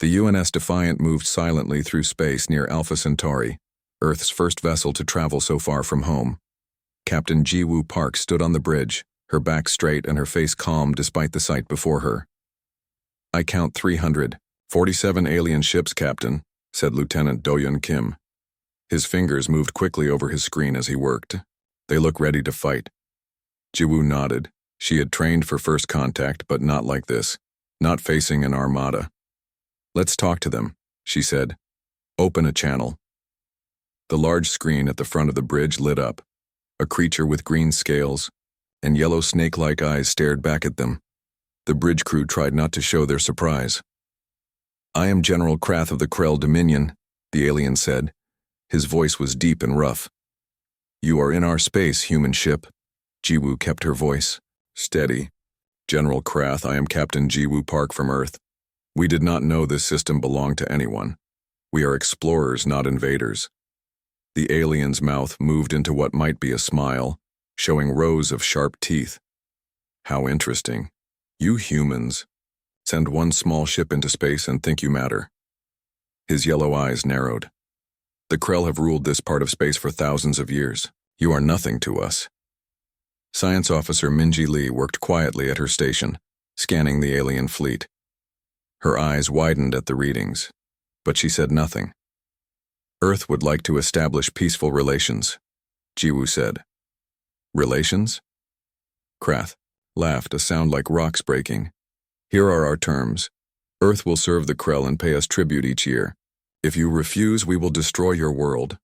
The UNS Defiant moved silently through space near Alpha Centauri, Earth's first vessel to travel so far from home. Captain Ji-woo Park stood on the bridge, her back straight and her face calm despite the sight before her. "I count 347 alien ships, Captain," said Lieutenant Do-yeon Kim. His fingers moved quickly over his screen as he worked. "They look ready to fight." Ji-woo nodded. She had trained for first contact, but not like this, not facing an armada. "Let's talk to them," she said. "Open a channel." The large screen at the front of the bridge lit up. A creature with green scales and yellow snake-like eyes stared back at them. The bridge crew tried not to show their surprise. "I am General Krath of the Krell Dominion," the alien said. His voice was deep and rough. "You are in our space, human ship." Ji-woo kept her voice steady. "General Krath, I am Captain Ji-woo Park from Earth. We did not know this system belonged to anyone. We are explorers, not invaders." The alien's mouth moved into what might be a smile, showing rows of sharp teeth. "How interesting. You humans send one small ship into space and think you matter." His yellow eyes narrowed. "The Krell have ruled this part of space for thousands of years. You are nothing to us." Science Officer Minji Lee worked quietly at her station, scanning the alien fleet. Her eyes widened at the readings, but she said nothing. "Earth would like to establish peaceful relations," Ji-woo said. "Relations?" Krath laughed, a sound like rocks breaking. "Here are our terms. Earth will serve the Krell and pay us tribute each year. If you refuse, we will destroy your world."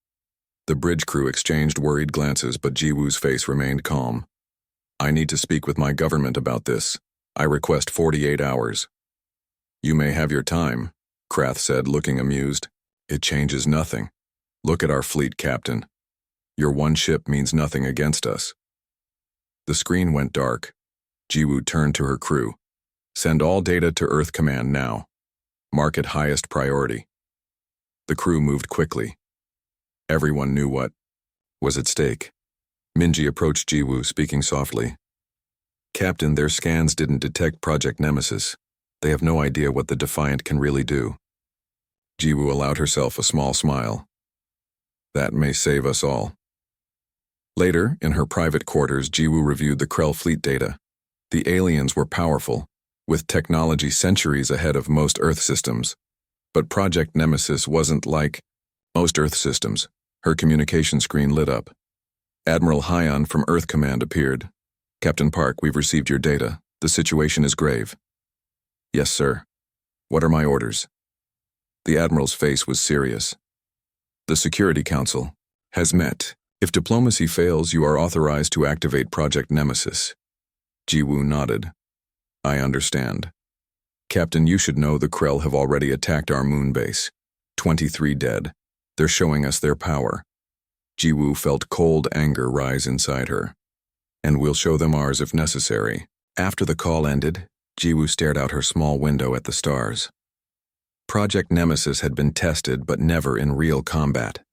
The bridge crew exchanged worried glances, but Ji-woo's face remained calm. "I need to speak with my government about this. I request 48 hours. "You may have your time," Krath said, looking amused. "It changes nothing. Look at our fleet, Captain. Your one ship means nothing against us." The screen went dark. Ji-woo turned to her crew. "Send all data to Earth Command now. Mark it highest priority." The crew moved quickly. Everyone knew what was at stake. Minji approached Ji-woo, speaking softly. "Captain, their scans didn't detect Project Nemesis. They have no idea what the Defiant can really do." Ji-woo allowed herself a small smile. "That may save us all." Later, in her private quarters, Ji-woo reviewed the Krell fleet data. The aliens were powerful, with technology centuries ahead of most Earth systems. But Project Nemesis wasn't like most Earth systems. Her communication screen lit up. Admiral Hyon from Earth Command appeared. "Captain Park, we've received your data. The situation is grave." "Yes, sir. What are my orders?" The Admiral's face was serious. "The Security Council has met. If diplomacy fails, you are authorized to activate Project Nemesis." Ji-woo nodded. "I understand. Captain, you should know the Krell have already attacked our moon base. 23 dead. They're showing us their power." Ji-woo felt cold anger rise inside her. "And we'll show them ours if necessary." After the call ended, Ji-woo stared out her small window at the stars. Project Nemesis had been tested, but never in real combat.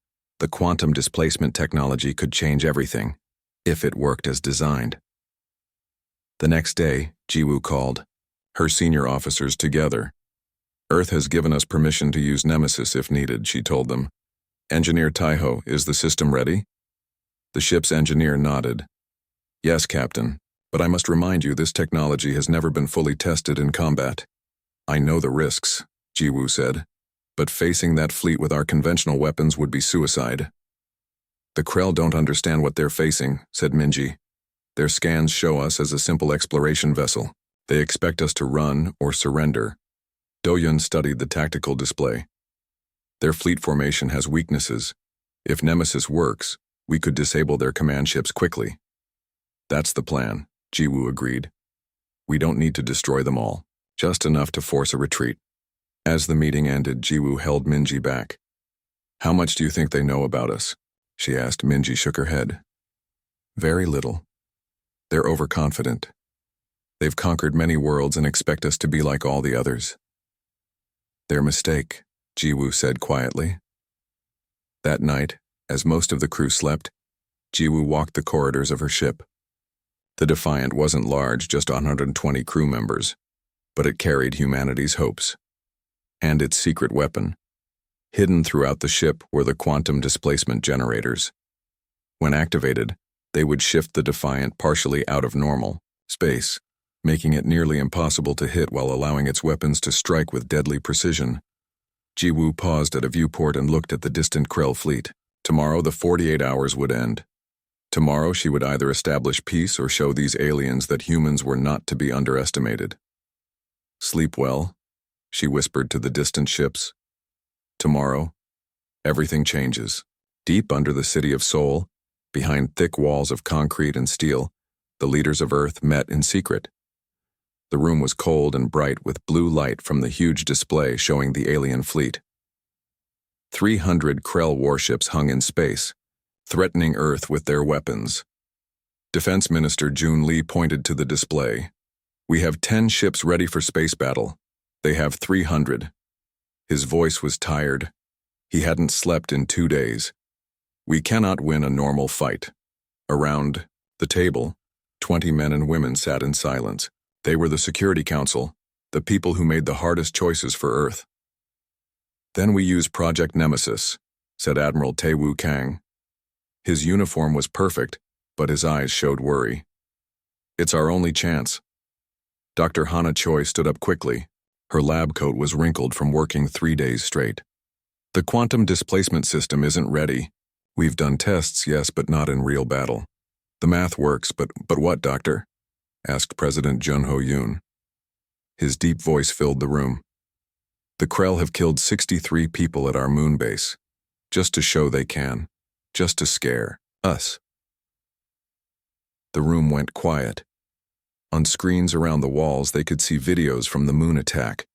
The quantum displacement technology could change everything, if it worked as designed. The next day, Ji-woo called her senior officers together. "Earth has given us permission to use Nemesis if needed," she told them. "Engineer Taiho, is the system ready?" The ship's engineer nodded. "Yes, Captain, but I must remind you this technology has never been fully tested in combat." "I know the risks," Ji-woo said, "but facing that fleet with our conventional weapons would be suicide." "The Krell don't understand what they're facing," said Minji. "Their scans show us as a simple exploration vessel. They expect us to run or surrender." Do-yeon studied the tactical display. "Their fleet formation has weaknesses. If Nemesis works, we could disable their command ships quickly." "That's the plan," Ji-woo agreed. "We don't need to destroy them all, just enough to force a retreat." As the meeting ended, Ji-woo held Minji back. "How much do you think they know about us?" she asked. Minji shook her head. "Very little. They're overconfident. They've conquered many worlds and expect us to be like all the others." "Their mistake," Ji-woo said quietly. That night, as most of the crew slept, Ji-woo walked the corridors of her ship. The Defiant wasn't large, just 120 crew members, but it carried humanity's hopes. and its secret weapon. Hidden throughout the ship were the quantum displacement generators. When activated, they would shift the Defiant partially out of normal space, making it nearly impossible to hit while allowing its weapons to strike with deadly precision. Jiwoo paused at a viewport and looked at the distant Krell fleet. Tomorrow the 48 hours would end. Tomorrow she would either establish peace or show these aliens that humans were not to be underestimated. Sleep well, she whispered to the distant ships. Tomorrow, everything changes. Deep under the city of Seoul, behind thick walls of concrete and steel, the leaders of Earth met in secret. The room was cold and bright with blue light from the huge display showing the alien fleet. 300 Krell warships hung in space, threatening Earth with their weapons. Defense Minister Jun Lee pointed to the display. "We have 10 ships ready for space battle. They have 300. His voice was tired. He hadn't slept in 2 days. "We cannot win a normal fight." Around the table, 20 men and women sat in silence. They were the Security Council, the people who made the hardest choices for Earth. "Then we use Project Nemesis," said Admiral Tae-woo Kang. His uniform was perfect, but his eyes showed worry. "It's our only chance." Dr. Hana Choi stood up quickly. Her lab coat was wrinkled from working 3 days straight. "The quantum displacement system isn't ready. We've done tests, yes, but not in real battle. The math works, but what, Doctor?" asked President Jun Ho-yoon. His deep voice filled the room. "The Krell have killed 63 people at our moon base, just to show they can, just to scare us." The room went quiet. On screens around the walls, they could see videos from the moon attack.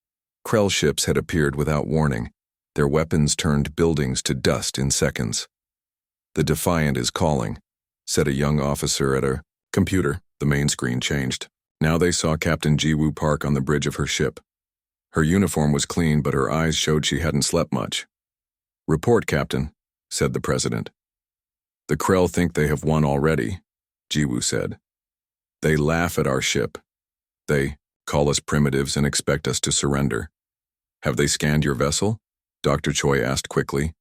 Krell ships had appeared without warning. Their weapons turned buildings to dust in seconds. "The Defiant is calling," said a young officer at a computer. The main screen changed. Now they saw Captain Jiwoo Park on the bridge of her ship. Her uniform was clean, but her eyes showed she hadn't slept much. "Report, Captain," said the President. "The Krell think they have won already," Jiwoo said. "They laugh at our ship. They call us primitives and expect us to surrender." "Have they scanned your vessel?" Dr. Choi asked quickly.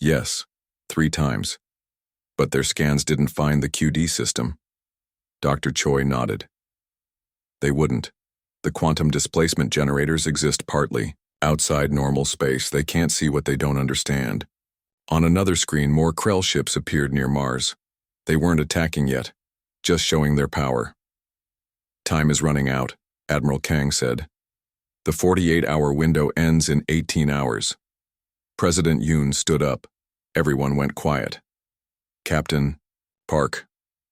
"Yes, 3 times. But their scans didn't find the QD system." Dr. Choi nodded. "They wouldn't. The quantum displacement generators exist partly. Outside normal space, they can't see what they don't understand." On another screen, more Krell ships appeared near Mars. They weren't attacking yet, just showing their power. "Time is running out," Admiral Kang said. "The 48-hour window ends in 18 hours. President Yoon stood up. Everyone went quiet. "Captain Park,"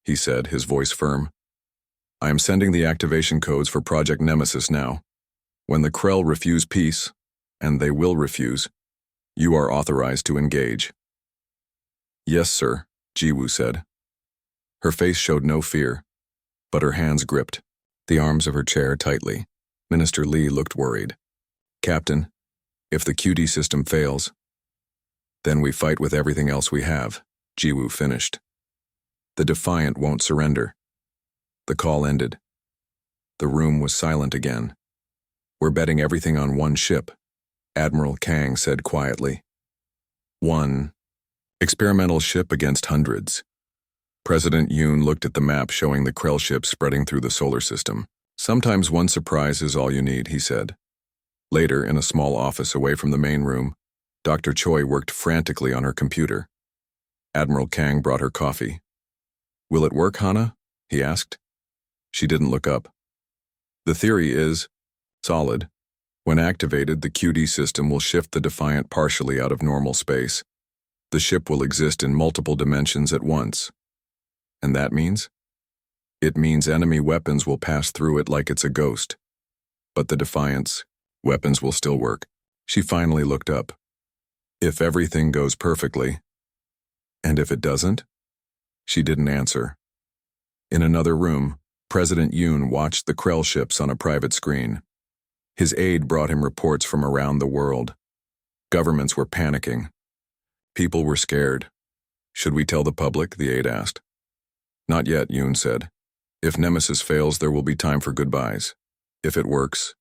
he said, his voice firm. "I am sending the activation codes for Project Nemesis now. When the Krell refuse peace, and they will refuse, you are authorized to engage." "Yes, sir," Jiwoo said. Her face showed no fear, but her hands gripped the arms of her chair tightly. Minister Lee looked worried. "Captain, if the QD system fails, then we fight with everything else we have," Jiwoo finished. "The Defiant won't surrender." The call ended. The room was silent again. "We're betting everything on one ship," Admiral Kang said quietly. "One experimental ship against hundreds." President Yoon looked at the map showing the Krell ships spreading through the solar system. "Sometimes one surprise is all you need," he said. Later, in a small office away from the main room, Dr. Choi worked frantically on her computer. Admiral Kang brought her coffee. "Will it work, Hana?" he asked. She didn't look up. "The theory is solid. When activated, the QD system will shift the Defiant partially out of normal space. The ship will exist in multiple dimensions at once. And that means? It means enemy weapons will pass through it like it's a ghost. But the Defiant's weapons will still work." She finally looked up. "If everything goes perfectly." "And if it doesn't?" She didn't answer. In another room, President Yoon watched the Krell ships on a private screen. His aide brought him reports from around the world. Governments were panicking. People were scared. "Should we tell the public?" the aide asked. "Not yet," Yoon said. "If Nemesis fails, there will be time for goodbyes. If it works..."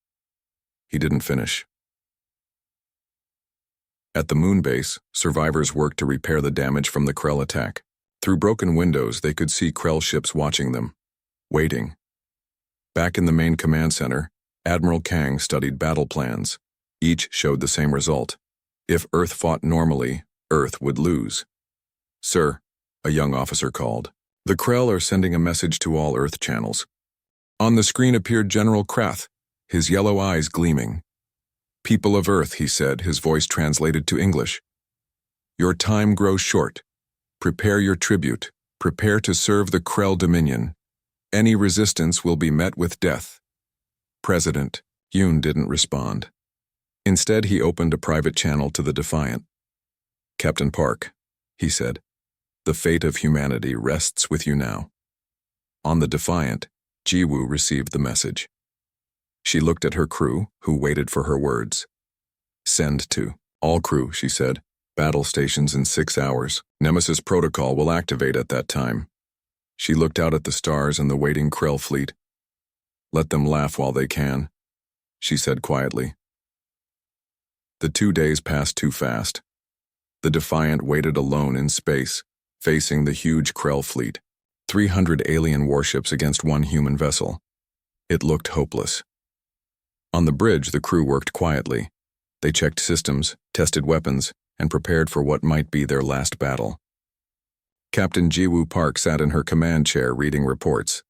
He didn't finish. At the moon base, survivors worked to repair the damage from the Krell attack. Through broken windows, they could see Krell ships watching them, waiting. Back in the main command center, Admiral Kang studied battle plans. Each showed the same result. If Earth fought normally, Earth would lose. "Sir," a young officer called. "The Krell are sending a message to all Earth channels." On the screen appeared General Krath, his yellow eyes gleaming. "People of Earth," he said, his voice translated to English. "Your time grows short. Prepare your tribute. Prepare to serve the Krell Dominion. Any resistance will be met with death." President Yoon didn't respond. Instead, he opened a private channel to the Defiant. "Captain Park," he said, "the fate of humanity rests with you now." On the Defiant, Jiwoo received the message. She looked at her crew, who waited for her words. "Send to all crew," she said. "Battle stations in 6 hours. Nemesis Protocol will activate at that time." She looked out at the stars and the waiting Krell fleet. "Let them laugh while they can," she said quietly. The 2 days passed too fast. The Defiant waited alone in space, facing the huge Krell fleet. 300 alien warships against one human vessel. It looked hopeless. On the bridge, the crew worked quietly. They checked systems, tested weapons, and prepared for what might be their last battle. Captain Jiwoo Park sat in her command chair reading reports.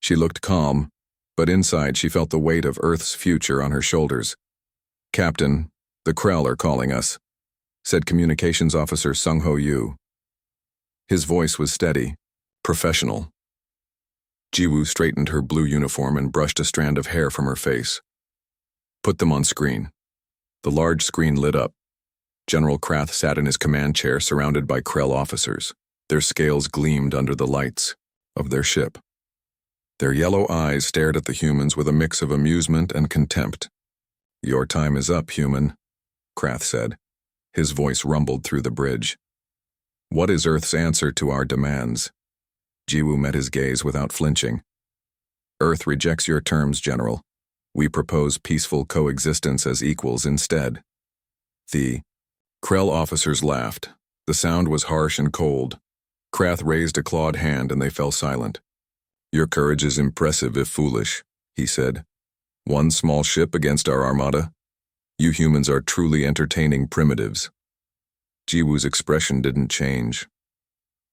She looked calm, but inside she felt the weight of Earth's future on her shoulders. "Captain, the Krell are calling us," said Communications Officer Sung-Ho Yu. His voice was steady, professional. Jiwoo straightened her blue uniform and brushed a strand of hair from her face. "Put them on screen." The large screen lit up. General Krath sat in his command chair surrounded by Krell officers. Their scales gleamed under the lights of their ship. Their yellow eyes stared at the humans with a mix of amusement and contempt. "Your time is up, human," Krath said. His voice rumbled through the bridge. "What is Earth's answer to our demands?" Jiwoo met his gaze without flinching. "Earth rejects your terms, General. We propose peaceful coexistence as equals instead." The Krell officers laughed. The sound was harsh and cold. Krath raised a clawed hand and they fell silent. "Your courage is impressive if foolish," he said. "One small ship against our Armada? You humans are truly entertaining primitives." Jiwoo's expression didn't change.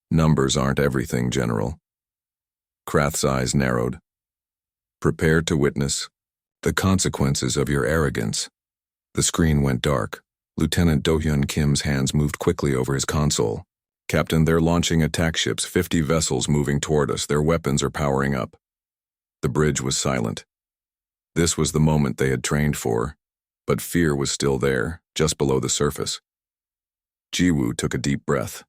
"Numbers aren't everything, General." Krath's eyes narrowed. "Prepare to witness the consequences of your arrogance." The screen went dark. Lieutenant Do-hyun Kim's hands moved quickly over his console. "Captain, they're launching attack ships, 50 vessels moving toward us. Their weapons are powering up." The bridge was silent. This was the moment they had trained for, but fear was still there, just below the surface. Jiwoo took a deep breath.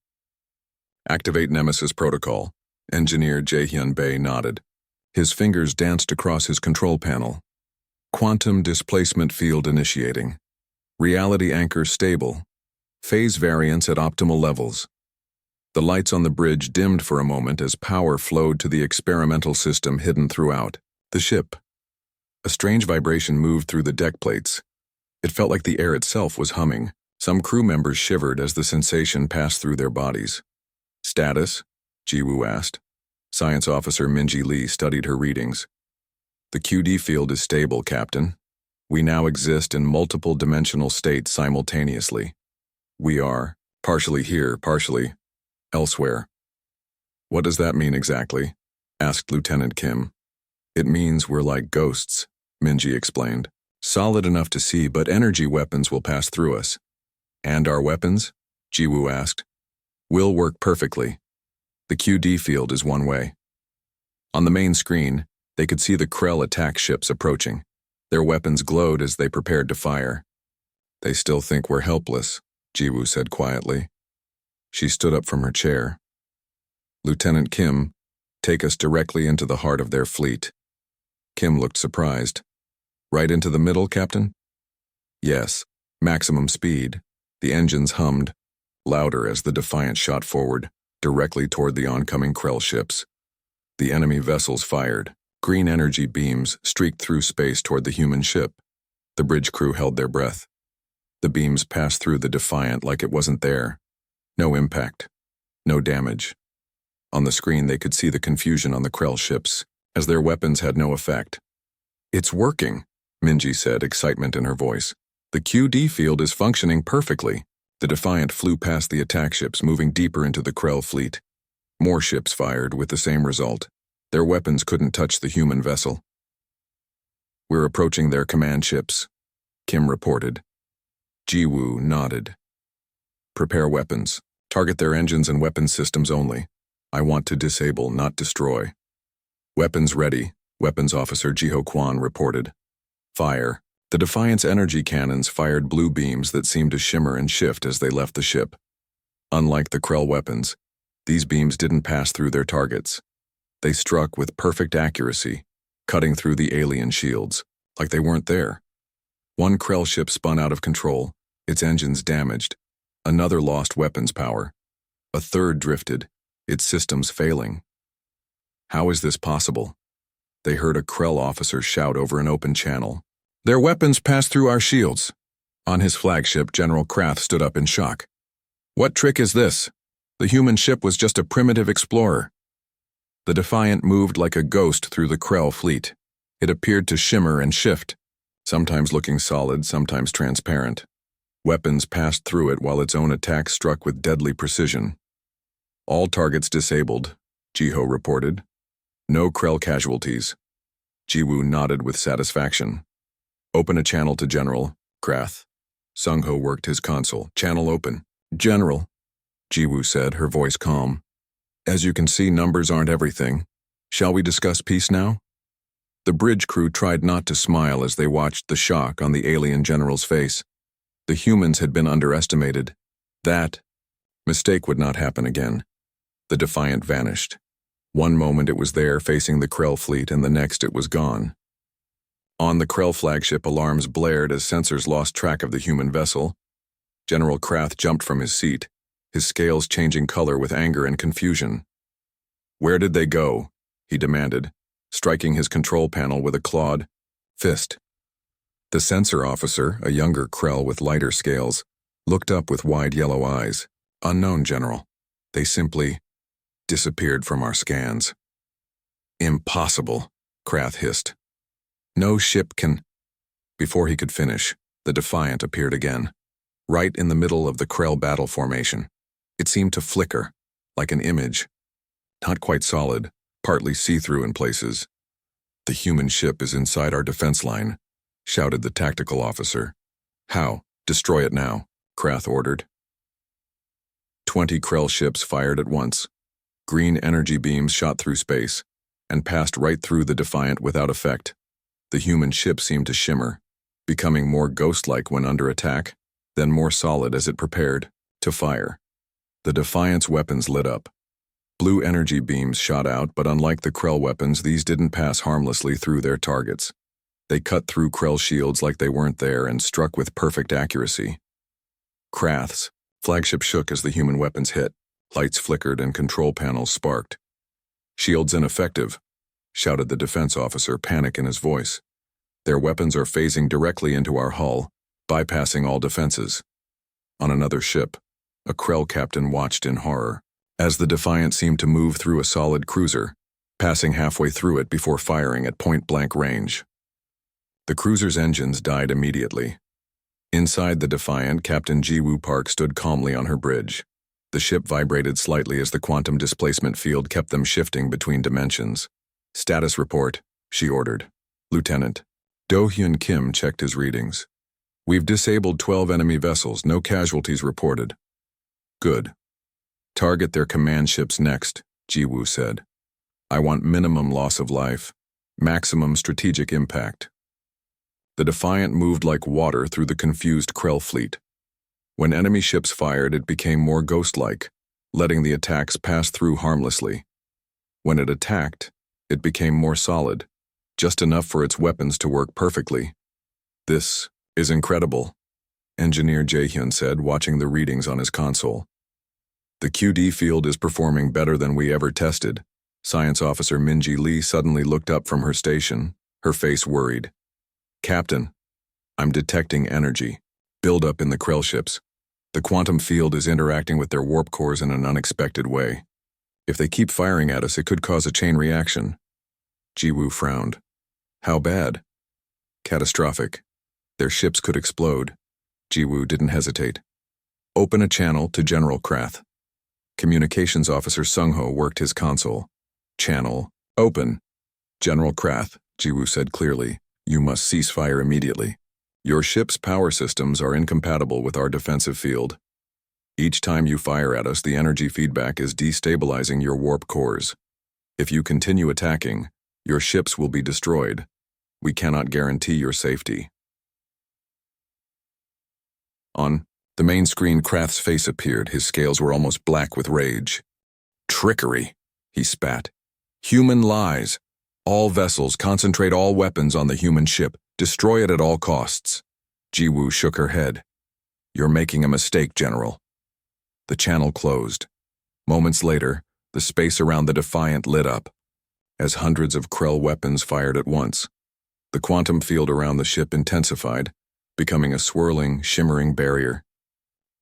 "Activate Nemesis Protocol." Engineer Jae-hyun Bae nodded. His fingers danced across his control panel. "Quantum displacement field initiating. Reality anchor stable. Phase variance at optimal levels." The lights on the bridge dimmed for a moment as power flowed to the experimental system hidden throughout the ship. A strange vibration moved through the deck plates. It felt like the air itself was humming. Some crew members shivered as the sensation passed through their bodies. "Status?" Jiwoo asked. Science Officer Minji Lee studied her readings. "The QD field is stable, Captain. We now exist in multiple dimensional states simultaneously. We are partially here, partially elsewhere." "What does that mean exactly?" asked Lieutenant Kim. "It means we're like ghosts," Minji explained. "Solid enough to see, but energy weapons will pass through us." "And our weapons?" Jiwoo asked. "Will work perfectly. The QD field is one way." On the main screen, they could see the Krell attack ships approaching. Their weapons glowed as they prepared to fire. "They still think we're helpless," Jiwoo said quietly. She stood up from her chair. "Lieutenant Kim, take us directly into the heart of their fleet." Kim looked surprised. "Right into the middle, Captain?" "Yes, maximum speed." The engines hummed, louder as the Defiant shot forward, directly toward the oncoming Krell ships. The enemy vessels fired. Green energy beams streaked through space toward the human ship. The bridge crew held their breath. The beams passed through the Defiant like it wasn't there. No impact. No damage. On the screen they could see the confusion on the Krell ships, as their weapons had no effect. "It's working," Minji said, excitement in her voice. "The QD field is functioning perfectly." The Defiant flew past the attack ships, moving deeper into the Krell fleet. More ships fired, with the same result. Their weapons couldn't touch the human vessel. "We're approaching their command ships," Kim reported. Jiwoo nodded. "Prepare weapons. Target their engines and weapons systems only. I want to disable, not destroy." "Weapons ready," Weapons Officer Jiho Kwan reported. "Fire." The Defiant's energy cannons fired blue beams that seemed to shimmer and shift as they left the ship. Unlike the Krell weapons, these beams didn't pass through their targets. They struck with perfect accuracy, cutting through the alien shields, like they weren't there. One Krell ship spun out of control, its engines damaged. Another lost weapons power. A third drifted, its systems failing. "How is this possible?" They heard a Krell officer shout over an open channel. "Their weapons passed through our shields." On his flagship, General Krath stood up in shock. "What trick is this? The human ship was just a primitive explorer." The Defiant moved like a ghost through the Krell fleet. It appeared to shimmer and shift, sometimes looking solid, sometimes transparent. Weapons passed through it while its own attack struck with deadly precision. "All targets disabled," Jiho reported. "No Krell casualties." Jiwoo nodded with satisfaction. "Open a channel to General Krath." Sungho worked his console. "Channel open." "General," Jiwoo said, her voice calm. "As you can see, numbers aren't everything. Shall we discuss peace now?" The bridge crew tried not to smile as they watched the shock on the alien general's face. The humans had been underestimated. That mistake would not happen again. The Defiant vanished. One moment it was there facing the Krell fleet, and the next it was gone. On the Krell flagship, alarms blared as sensors lost track of the human vessel. General Krath jumped from his seat, his scales changing color with anger and confusion. "Where did they go?" he demanded, striking his control panel with a clawed fist. The sensor officer, a younger Krell with lighter scales, looked up with wide yellow eyes. "Unknown, General. They simply disappeared from our scans." "Impossible," Krath hissed. "No ship can—" Before he could finish, the Defiant appeared again, right in the middle of the Krell battle formation. It seemed to flicker, like an image. Not quite solid, partly see-through in places. "The human ship is inside our defense line," shouted the tactical officer. "How? Destroy it now," Krath ordered. 20 Krell ships fired at once. Green energy beams shot through space and passed right through the Defiant without effect. The human ship seemed to shimmer, becoming more ghost-like when under attack, then more solid as it prepared to fire. The Defiant's weapons lit up. Blue energy beams shot out, but unlike the Krell weapons, these didn't pass harmlessly through their targets. They cut through Krell shields like they weren't there and struck with perfect accuracy. Krath's flagship shook as the human weapons hit. Lights flickered and control panels sparked. "Shields ineffective," shouted the defense officer, panic in his voice. "Their weapons are phasing directly into our hull, bypassing all defenses." On another ship, a Krell captain watched in horror, as the Defiant seemed to move through a solid cruiser, passing halfway through it before firing at point-blank range. The cruiser's engines died immediately. Inside the Defiant, Captain Jiwoo Park stood calmly on her bridge. The ship vibrated slightly as the quantum displacement field kept them shifting between dimensions. "Status report," she ordered. "Lieutenant." Do-hyun Kim checked his readings. "We've disabled 12 enemy vessels, no casualties reported." "Good. Target their command ships next," Jiwoo said. "I want minimum loss of life, maximum strategic impact." The Defiant moved like water through the confused Krell fleet. When enemy ships fired, it became more ghost-like, letting the attacks pass through harmlessly. When it attacked, it became more solid, just enough for its weapons to work perfectly. "This is incredible," Engineer Jae-hyun said, watching the readings on his console. "The QD field is performing better than we ever tested." Science Officer Minji Lee suddenly looked up from her station, her face worried. "Captain, I'm detecting energy." buildup in the Krell ships. The quantum field is interacting with their warp cores in an unexpected way. If they keep firing at us, it could cause a chain reaction. Jiwoo frowned. How bad? Catastrophic. Their ships could explode. Jiwoo didn't hesitate. Open a channel to General Krath. Communications Officer Sung-ho worked his console. Channel, open. General Krath, Jiwoo said clearly, you must cease fire immediately. Your ship's power systems are incompatible with our defensive field. Each time you fire at us, the energy feedback is destabilizing your warp cores. If you continue attacking, your ships will be destroyed. We cannot guarantee your safety. On the main screen, Krath's face appeared. His scales were almost black with rage. Trickery, he spat. Human lies. All vessels, concentrate all weapons on the human ship. Destroy it at all costs. Jiwoo shook her head. You're making a mistake, General. The channel closed. Moments later, the space around the Defiant lit up, as hundreds of Krell weapons fired at once. The quantum field around the ship intensified, becoming a swirling, shimmering barrier.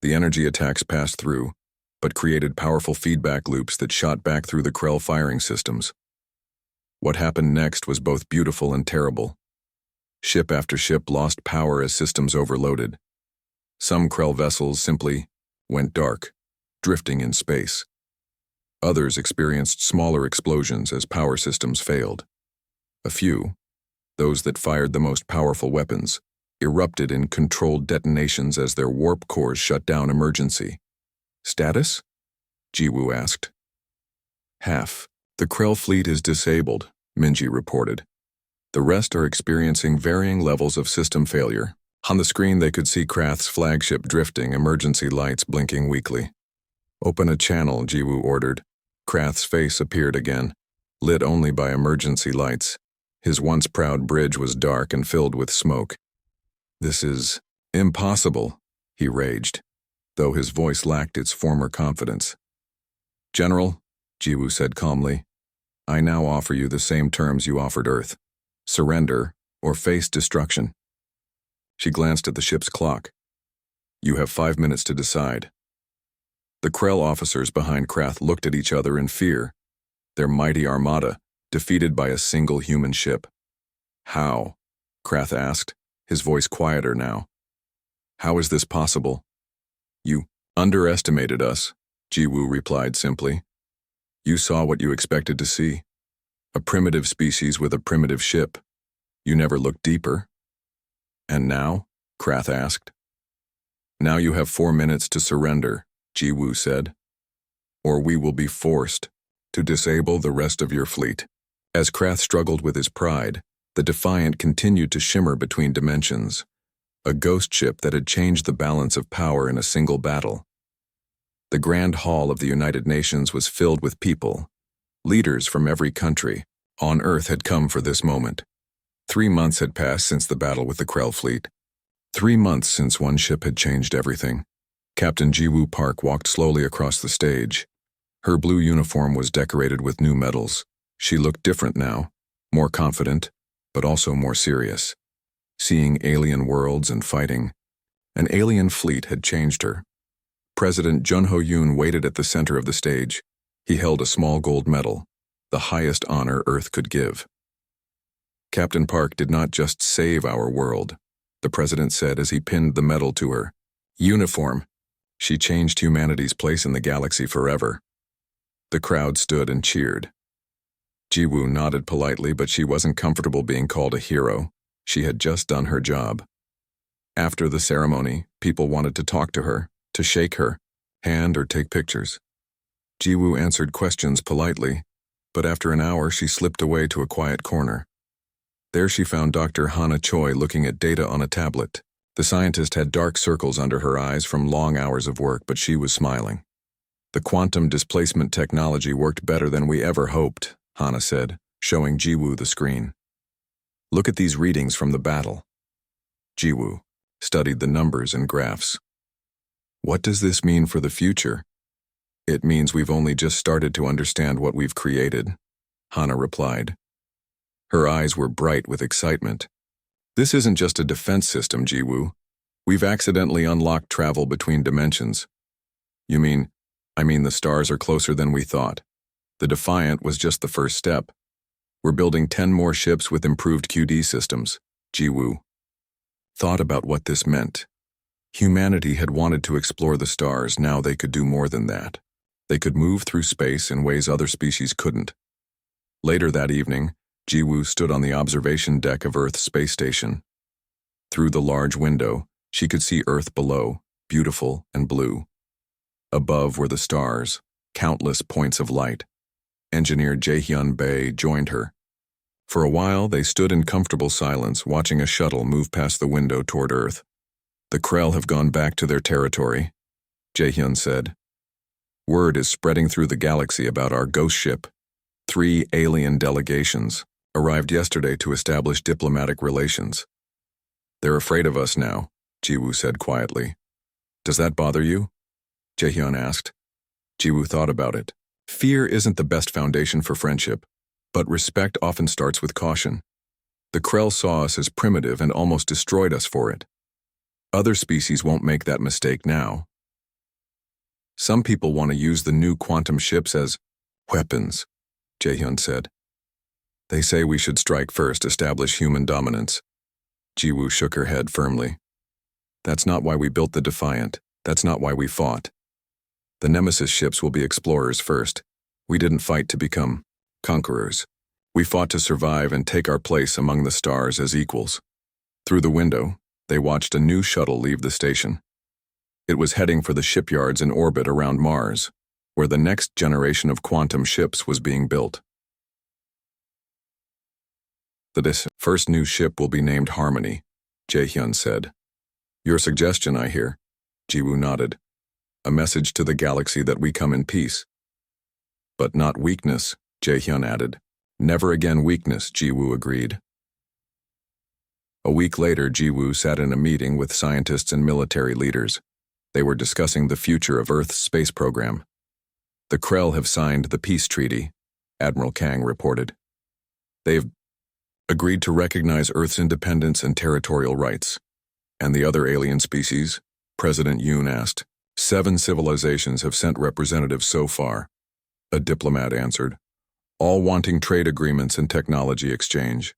The energy attacks passed through, but created powerful feedback loops that shot back through the Krell firing systems. What happened next was both beautiful and terrible. Ship after ship lost power as systems overloaded. Some Krell vessels simply went dark, drifting in space. Others experienced smaller explosions as power systems failed. A few, those that fired the most powerful weapons, erupted in controlled detonations as their warp cores shut down emergency. Status? Jiwoo asked. Half. The Krell fleet is disabled, Minji reported. The rest are experiencing varying levels of system failure. On the screen, they could see Krath's flagship drifting, emergency lights blinking weakly. Open a channel, Jiwoo ordered. Krath's face appeared again, lit only by emergency lights. His once proud bridge was dark and filled with smoke. This is impossible, he raged, though his voice lacked its former confidence. General, Jiwoo said calmly, I now offer you the same terms you offered Earth. Surrender or face destruction. She glanced at the ship's clock. You have 5 minutes to decide. The Krell officers behind Krath looked at each other in fear, their mighty armada defeated by a single human ship. How? Krath asked, his voice quieter now. How is this possible? You underestimated us, Jiwoo replied simply. You saw what you expected to see. A primitive species with a primitive ship. You never looked deeper. And now? Krath asked. Now you have 4 minutes to surrender, Jiwoo said. Or we will be forced to disable the rest of your fleet. As Krath struggled with his pride, the Defiant continued to shimmer between dimensions, a ghost ship that had changed the balance of power in a single battle. The Grand Hall of the United Nations was filled with people. Leaders from every country on Earth had come for this moment. 3 months had passed since the battle with the Krell fleet. 3 months since one ship had changed everything. Captain Jiwoo Park walked slowly across the stage. Her blue uniform was decorated with new medals. She looked different now, more confident, but also more serious. Seeing alien worlds and fighting, an alien fleet had changed her. President Jun Ho-yoon waited at the center of the stage. He held a small gold medal, the highest honor Earth could give. Captain Park did not just save our world, the president said as he pinned the medal to her. Uniform. She changed humanity's place in the galaxy forever. The crowd stood and cheered. Jiwoo nodded politely, but she wasn't comfortable being called a hero. She had just done her job. After the ceremony, people wanted to talk to her, to shake her hand or take pictures. Jiwoo answered questions politely, but after an hour she slipped away to a quiet corner. There she found Dr. Hana Choi looking at data on a tablet. The scientist had dark circles under her eyes from long hours of work, but she was smiling. The quantum displacement technology worked better than we ever hoped, Hana said, showing Jiwoo the screen. Look at these readings from the battle. Jiwoo studied the numbers and graphs. What does this mean for the future? It means we've only just started to understand what we've created, Hana replied. Her eyes were bright with excitement. This isn't just a defense system, Jiwoo. We've accidentally unlocked travel between dimensions. You mean, I mean the stars are closer than we thought. The Defiant was just the first step. We're building 10 more ships with improved QD systems, Jiwoo thought about what this meant. Humanity had wanted to explore the stars, now they could do more than that. They could move through space in ways other species couldn't. Later that evening, Jiwoo stood on the observation deck of Earth's space station. Through the large window, she could see Earth below, beautiful and blue. Above were the stars, countless points of light. Engineer Jaehyun Bae joined her. For a while, they stood in comfortable silence, watching a shuttle move past the window toward Earth. The Krell have gone back to their territory, Jaehyun said. Word is spreading through the galaxy about our ghost ship. 3 alien delegations arrived yesterday to establish diplomatic relations. They're afraid of us now, Jiwoo said quietly. Does that bother you? Jaehyun asked. Jiwoo thought about it. Fear isn't the best foundation for friendship, but respect often starts with caution. The Krell saw us as primitive and almost destroyed us for it. Other species won't make that mistake now. Some people want to use the new quantum ships as weapons, Jaehyun said. They say we should strike first, establish human dominance. Jiwoo shook her head firmly. That's not why we built the Defiant. That's not why we fought. The Nemesis ships will be explorers first. We didn't fight to become conquerors. We fought to survive and take our place among the stars as equals. Through the window, they watched a new shuttle leave the station. It was heading for the shipyards in orbit around Mars, where the next generation of quantum ships was being built. This first new ship will be named Harmony, Jaehyun said. Your suggestion, I hear. Jiwoo nodded. A message to the galaxy that we come in peace. But not weakness, Jaehyun added. Never again weakness, Jiwoo agreed. A week later, Jiwoo sat in a meeting with scientists and military leaders. They were discussing the future of Earth's space program. The Krell have signed the peace treaty, Admiral Kang reported. They've agreed to recognize Earth's independence and territorial rights. And the other alien species? President Yoon asked. 7 civilizations have sent representatives so far, a diplomat answered, all wanting trade agreements and technology exchange.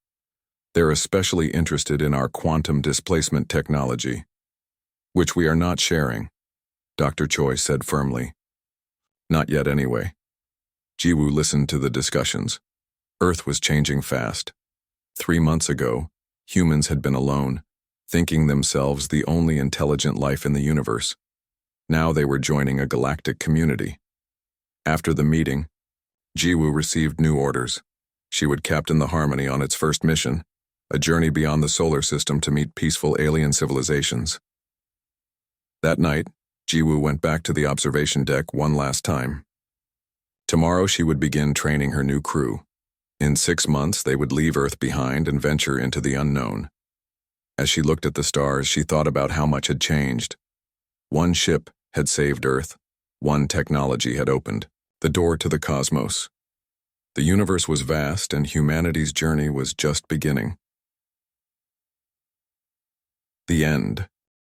They're especially interested in our quantum displacement technology, which we are not sharing, Dr. Choi said firmly. Not yet anyway. Jiwoo listened to the discussions. Earth was changing fast. 3 months ago, humans had been alone, thinking themselves the only intelligent life in the universe. Now they were joining a galactic community. After the meeting, Jiwoo received new orders. She would captain the Harmony on its first mission, a journey beyond the solar system to meet peaceful alien civilizations. That night, Jiwoo went back to the observation deck one last time. Tomorrow she would begin training her new crew. In 6 months, they would leave Earth behind and venture into the unknown. As she looked at the stars, she thought about how much had changed. One ship had saved Earth. One technology had opened the door to the cosmos. The universe was vast and humanity's journey was just beginning. The end.